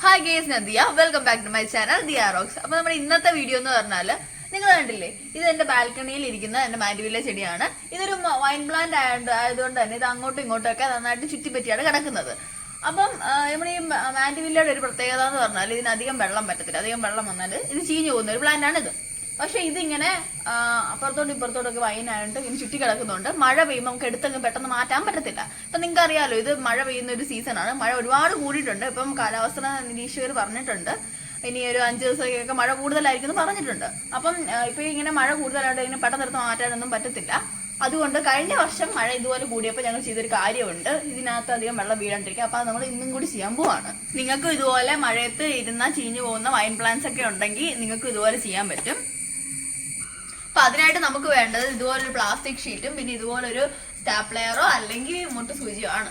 Hi guys, ഞാൻ Diya. Welcome back to my channel Diya rocks. അപ്പൊ നമ്മുടെ ഇന്നത്തെ വീഡിയോ എന്ന് പറഞ്ഞാല് നിങ്ങൾ കണ്ടില്ലേ, ഇത് എന്റെ ബാൽക്കണിയിൽ ഇരിക്കുന്ന എന്റെ മാൻഡിവില്ല ചെടിയാണ്. ഇതൊരു വൈൻ പ്ലാന്റ് ആയതുകൊണ്ട് തന്നെ ഇത് അങ്ങോട്ടും ഇങ്ങോട്ടും ഒക്കെ നന്നായിട്ട് ചുറ്റിപ്പറ്റിയാണ് കിടക്കുന്നത്. അപ്പം നമ്മുടെ ഈ മാൻഡിവില്ലയുടെ ഒരു പ്രത്യേകത എന്ന് പറഞ്ഞാൽ ഇതിന് അധികം വെള്ളം പറ്റത്തില്ല. അധികം വെള്ളം വന്നാൽ ഇത് ചീഞ്ഞു പോകുന്ന ഒരു പ്ലാന്റ് ആണ് ഇത്. പക്ഷെ ഇതിങ്ങനെ അപ്പുറത്തോട്ടും ഇപ്പുറത്തോട്ടൊക്കെ വൈനായിട്ട് ഇങ്ങനെ ചുറ്റി കിടക്കുന്നുണ്ട്. മഴ പെയ്യുമ്പോൾ നമുക്ക് എടുത്തങ്ങ് പെട്ടെന്ന് മാറ്റാൻ പറ്റത്തില്ല. ഇപ്പൊ നിങ്ങൾക്ക് അറിയാലോ, ഇത് മഴ പെയ്യുന്ന ഒരു സീസണാണ്. മഴ ഒരുപാട് കൂടിയിട്ടുണ്ട്. ഇപ്പം കാലാവസ്ഥ നിരീക്ഷകർ പറഞ്ഞിട്ടുണ്ട് ഇനി ഒരു 5 ദിവസമൊക്കെ മഴ കൂടുതലായിരിക്കും എന്ന് പറഞ്ഞിട്ടുണ്ട്. അപ്പം ഇപ്പൊ ഇങ്ങനെ മഴ കൂടുതലായിട്ട് ഇങ്ങനെ പെട്ടെന്ന് എടുത്ത് മാറ്റാനൊന്നും പറ്റത്തില്ല. അതുകൊണ്ട് കഴിഞ്ഞ വർഷം മഴ ഇതുപോലെ കൂടിയപ്പോൾ ഞങ്ങൾ ചെയ്തൊരു കാര്യമുണ്ട്, ഇതിനകത്ത് അധികം വെള്ളം വീഴാണ്ടിരിക്കുക. അപ്പൊ നമ്മൾ ഇന്നും കൂടി ചെയ്യാൻ പോവാണ്. നിങ്ങൾക്കും ഇതുപോലെ മഴയത്ത് ഇരുന്ന ചീഞ്ഞു പോകുന്ന വൈൻ പ്ലാന്റ്സ് ഒക്കെ ഉണ്ടെങ്കിൽ നിങ്ങൾക്ക് ഇതുപോലെ ചെയ്യാൻ പറ്റും. അപ്പൊ അതിനായിട്ട് നമുക്ക് വേണ്ടത് ഇതുപോലൊരു പ്ലാസ്റ്റിക് ഷീറ്റും പിന്നെ ഇതുപോലൊരു സ്റ്റാപ്ലെയറോ അല്ലെങ്കിൽ മുട്ട് സൂചിയോ ആണ്.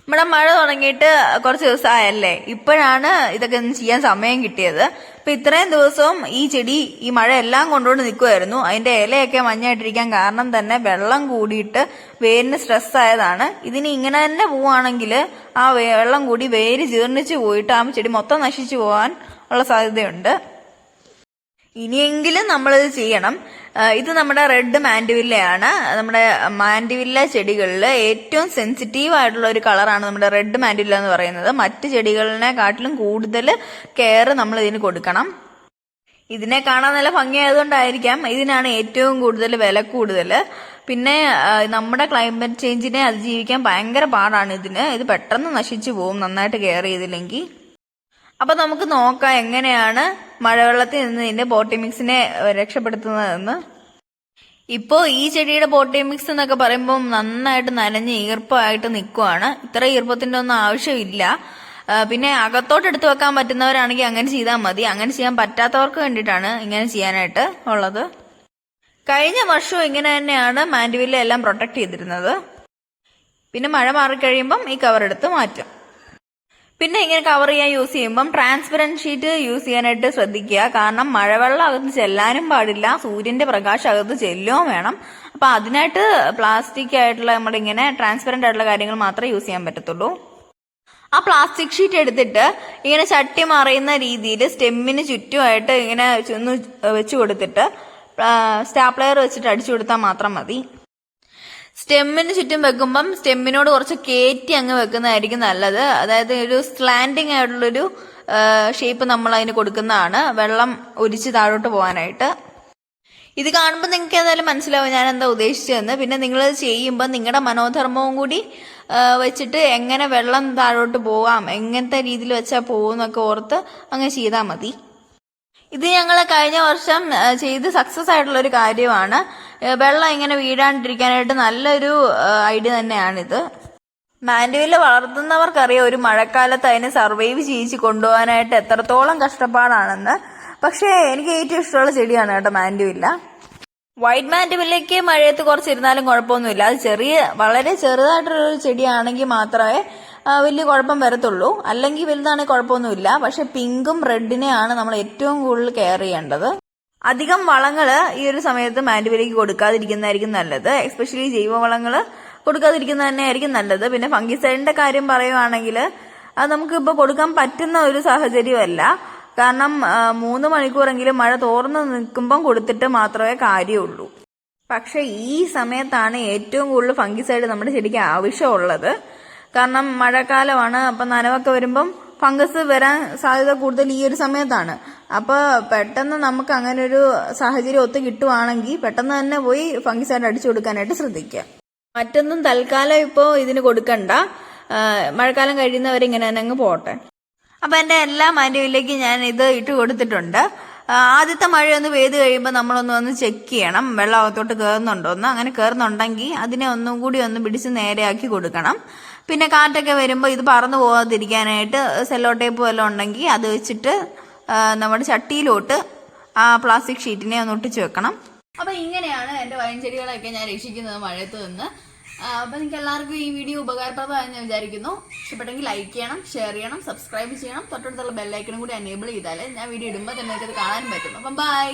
ഇവിടെ മഴ തുടങ്ങിയിട്ട് കുറച്ച് ദിവസമായല്ലേ, ഇപ്പോഴാണ് ഇതൊക്കെ ഒന്ന് ചെയ്യാൻ സമയം കിട്ടിയത്. ഇപ്പൊ ഇത്രയും ദിവസവും ഈ ചെടി ഈ മഴ എല്ലാം കൊണ്ടുകൊണ്ട് നിൽക്കുമായിരുന്നു. അതിന്റെ ഇലയൊക്കെ മഞ്ഞായിട്ടിരിക്കാൻ കാരണം തന്നെ വെള്ളം കൂടിയിട്ട് വേരിന് സ്ട്രെസ് ആയതാണ്. ഇതിന് ഇങ്ങനെ തന്നെ പോവാണെങ്കിൽ ആ വെള്ളം കൂടി വേര് ജീർണിച്ചു പോയിട്ട് ആ ചെടി മൊത്തം നശിച്ചു പോകാൻ ഉള്ള സാധ്യതയുണ്ട്. ഇനിയെങ്കിലും നമ്മളിത് ചെയ്യണം. ഇത് നമ്മുടെ റെഡ് മാൻഡിവില്ലയാണ്. നമ്മുടെ മാൻഡിവില്ല ചെടികളിൽ ഏറ്റവും സെൻസിറ്റീവ് ആയിട്ടുള്ള ഒരു കളറാണ് നമ്മുടെ റെഡ് മാൻഡിവില്ല എന്ന് പറയുന്നത്. മറ്റ് ചെടികളിനെക്കാട്ടിലും കൂടുതൽ കെയർ നമ്മൾ ഇതിന് കൊടുക്കണം. ഇതിനെ കാണാൻ നല്ല ഭംഗിയായതുകൊണ്ടായിരിക്കാം ഇതിനാണ് ഏറ്റവും കൂടുതൽ വില കൂടുതൽ. പിന്നെ നമ്മുടെ ക്ലൈമറ്റ് ചേഞ്ചിനെ അതിജീവിക്കാൻ ഭയങ്കര പാടാണ് ഇതിന്. ഇത് പെട്ടെന്ന് നശിച്ചു പോകും നന്നായിട്ട് കെയർ ചെയ്തില്ലെങ്കിൽ. അപ്പൊ നമുക്ക് നോക്കാം എങ്ങനെയാണ് മഴവെള്ളത്തിൽ നിന്ന് ഇതിന്റെ പോട്ടി മിക്സിനെ രക്ഷപ്പെടുത്തുന്നതെന്ന്. ഇപ്പോ ഈ ചെടിയുടെ പോട്ടി മിക്സ് എന്നൊക്കെ പറയുമ്പോൾ നന്നായിട്ട് നനഞ്ഞ് ഈർപ്പമായിട്ട് നിൽക്കുവാണ്. ഇത്ര ഈർപ്പത്തിന്റെ ഒന്നും ആവശ്യമില്ല. പിന്നെ അകത്തോട്ട് എടുത്തു വെക്കാൻ പറ്റുന്നവരാണെങ്കിൽ അങ്ങനെ ചെയ്താൽ മതി. അങ്ങനെ ചെയ്യാൻ പറ്റാത്തവർക്ക് വേണ്ടിയിട്ടാണ് ഇങ്ങനെ ചെയ്യാനായിട്ട് ഉള്ളത്. കഴിഞ്ഞ വർഷവും ഇങ്ങനെ തന്നെയാണ് മാൻഡിവില്ല എല്ലാം പ്രൊട്ടക്ട് ചെയ്തിരുന്നത്. പിന്നെ മഴ മാറിക്കഴിയുമ്പം ഈ കവർ എടുത്ത് മാറ്റും. പിന്നെ ഇങ്ങനെ കവർ ചെയ്യാൻ യൂസ് ചെയ്യുമ്പം ട്രാൻസ്പെറന്റ് ഷീറ്റ് യൂസ് ചെയ്യാനായിട്ട് ശ്രദ്ധിക്കുക. കാരണം മഴവെള്ളം അകത്ത് ചെല്ലാനും പാടില്ല, സൂര്യന്റെ പ്രകാശം അകത്ത് ചെല്ലുകയും വേണം. അപ്പൊ അതിനായിട്ട് പ്ലാസ്റ്റിക് ആയിട്ടുള്ള നമ്മുടെ ഇങ്ങനെ ട്രാൻസ്പെറന്റ് ആയിട്ടുള്ള കാര്യങ്ങൾ മാത്രമേ യൂസ് ചെയ്യാൻ പറ്റത്തുള്ളൂ. ആ പ്ലാസ്റ്റിക് ഷീറ്റ് എടുത്തിട്ട് ഇങ്ങനെ ചട്ടി മറയുന്ന രീതിയിൽ സ്റ്റെമ്മിന് ചുറ്റുമായിട്ട് ഇങ്ങനെ ഒന്ന് വെച്ചു കൊടുത്തിട്ട് സ്റ്റാപ്ലെയർ വെച്ചിട്ട് അടിച്ചു കൊടുത്താൽ മാത്രം മതി. സ്റ്റെമ്മിന് ചുറ്റും വെക്കുമ്പം സ്റ്റെമ്മിനോട് കുറച്ച് കയറ്റി അങ്ങ് വെക്കുന്നതായിരിക്കും നല്ലത്. അതായത് ഒരു സ്ലാൻഡിങ് ആയിട്ടുള്ളൊരു ഷേപ്പ് നമ്മൾ അതിന് കൊടുക്കുന്നതാണ്, വെള്ളം ഒലിച്ച് താഴോട്ട് പോകാനായിട്ട്. ഇത് കാണുമ്പോൾ നിങ്ങൾക്ക് ഏതായാലും മനസ്സിലാവും ഞാൻ എന്താ ഉദ്ദേശിച്ചതെന്ന്. പിന്നെ നിങ്ങളത് ചെയ്യുമ്പോൾ നിങ്ങളുടെ മനോധർമ്മവും കൂടി വെച്ചിട്ട് എങ്ങനെ വെള്ളം താഴോട്ട് പോവാം, എങ്ങനത്തെ രീതിയിൽ വെച്ചാൽ പോകുമെന്നൊക്കെ ഓർത്ത് അങ്ങനെ ചെയ്താൽ മതി. ഇത് ഞങ്ങൾ കഴിഞ്ഞ വർഷം ചെയ്ത് സക്സസ് ആയിട്ടുള്ള ഒരു കാര്യമാണ്. വെള്ളം ഇങ്ങനെ വീഴാണ്ടിരിക്കാനായിട്ട് നല്ലൊരു ഐഡിയ തന്നെയാണിത്. മാൻഡിവില്ല വളർത്തുന്നവർക്കറിയാം ഒരു മഴക്കാലത്ത് അതിനെ സർവൈവ് ചെയ്യിച്ച് കൊണ്ടുപോകാനായിട്ട് എത്രത്തോളം കഷ്ടപ്പാടാണെന്ന്. പക്ഷേ എനിക്ക് ഏറ്റവും ഇഷ്ടമുള്ള ചെടിയാണ് കേട്ടോ മാൻഡിവില്ല. വൈറ്റ് മാൻഡിവില്ലയ്ക്ക് മഴയത്ത് കുറച്ചിരുന്നാലും കുഴപ്പമൊന്നുമില്ല. അത് വളരെ ചെറുതായിട്ടുള്ളൊരു ചെടിയാണെങ്കിൽ മാത്രമേ വലിയ കുഴപ്പം വരത്തുള്ളൂ. അല്ലെങ്കിൽ വലുതാണെങ്കിൽ കുഴപ്പമൊന്നുമില്ല. പക്ഷെ പിങ്കും റെഡിനെയാണ് നമ്മൾ ഏറ്റവും കൂടുതൽ കെയർ ചെയ്യേണ്ടത്. അധികം വളങ്ങള് ഈ ഒരു സമയത്ത് മാൻഡിവില്ലയ്ക്ക് കൊടുക്കാതിരിക്കുന്നതായിരിക്കും നല്ലത്. എസ്പെഷ്യലി ജൈവവളങ്ങള് കൊടുക്കാതിരിക്കുന്നത് തന്നെയായിരിക്കും നല്ലത്. പിന്നെ ഫംഗിസൈഡിന്റെ കാര്യം പറയുവാണെങ്കിൽ അത് നമുക്ക് ഇപ്പോൾ കൊടുക്കാൻ പറ്റുന്ന ഒരു സാഹചര്യമല്ല. കാരണം 3 മണിക്കൂറെങ്കിലും മഴ തോർന്ന് നിൽക്കുമ്പം കൊടുത്തിട്ട് മാത്രമേ കാര്യമുള്ളൂ. പക്ഷെ ഈ സമയത്താണ് ഏറ്റവും കൂടുതൽ ഫംഗിസൈഡ് നമ്മുടെ ചെടിക്ക് ആവശ്യമുള്ളത്. കാരണം മഴക്കാലമാണ്. അപ്പൊ നനവൊക്കെ വരുമ്പം ഫംഗസ് വരാൻ സാധ്യത കൂടുതൽ ഈ ഒരു സമയത്താണ്. അപ്പൊ പെട്ടെന്ന് നമുക്ക് അങ്ങനെ ഒരു സാഹചര്യം ഒത്തു കിട്ടുവാണെങ്കിൽ പെട്ടെന്ന് തന്നെ പോയി ഫംഗിസൈഡ് അടിച്ചു കൊടുക്കാനായിട്ട് ശ്രദ്ധിക്കുക. മറ്റൊന്നും തൽക്കാലം ഇപ്പോ ഇതിന് കൊടുക്കണ്ട. മഴക്കാലം കഴിയുന്നവരെ ഇങ്ങനെ തന്നെ അങ്ങ് പോട്ടെ. അപ്പൊ എന്റെ എല്ലാ മാൻഡിവില്ലയ്ക്കും ഞാൻ ഇത് ഇട്ട് കൊടുത്തിട്ടുണ്ട്. ആദ്യത്തെ മഴയൊന്ന് പെയ്ത് കഴിയുമ്പോൾ നമ്മളൊന്ന് വന്ന് ചെക്ക് ചെയ്യണം വെള്ളം അകത്തോട്ട് കയറുന്നുണ്ടോന്ന്. അങ്ങനെ കയറുന്നുണ്ടെങ്കിൽ അതിനെ ഒന്നും കൂടി ഒന്ന് പിടിച്ച് നേരെയാക്കി കൊടുക്കണം. പിന്നെ കാറ്റൊക്കെ വരുമ്പോൾ ഇത് പറന്നു പോകാതിരിക്കാനായിട്ട് സെല്ലോ ടേപ്പ് വല്ലതും ഉണ്ടെങ്കിൽ അത് വെച്ചിട്ട് നമ്മുടെ ചട്ടിയിലോട്ട് ആ പ്ലാസ്റ്റിക് ഷീറ്റിനെ ഒന്ന് ഒട്ടിച്ച് വെക്കണം. അപ്പൊ ഇങ്ങനെയാണ് എന്റെ വൈൻ ചെടികളൊക്കെ ഞാൻ രക്ഷിക്കുന്നത് മഴയത്ത് നിന്ന്. അപ്പൊ നിങ്ങൾക്ക് എല്ലാവർക്കും ഈ വീഡിയോ ഉപകാരപ്രദമായെന്ന് ഞാൻ വിചാരിക്കുന്നു. ഇഷ്ടപ്പെട്ടെങ്കിൽ ലൈക്ക് ചെയ്യണം, ഷെയർ ചെയ്യണം, സബ്സ്ക്രൈബ് ചെയ്യണം. തൊട്ടടുത്തുള്ള ബെല്ലൈക്കണും കൂടി എനേബിൾ ചെയ്താലേ ഞാൻ വീഡിയോ ഇടുമ്പോൾ തന്നെ അത് കാണാനും പറ്റും. അപ്പം ബൈ.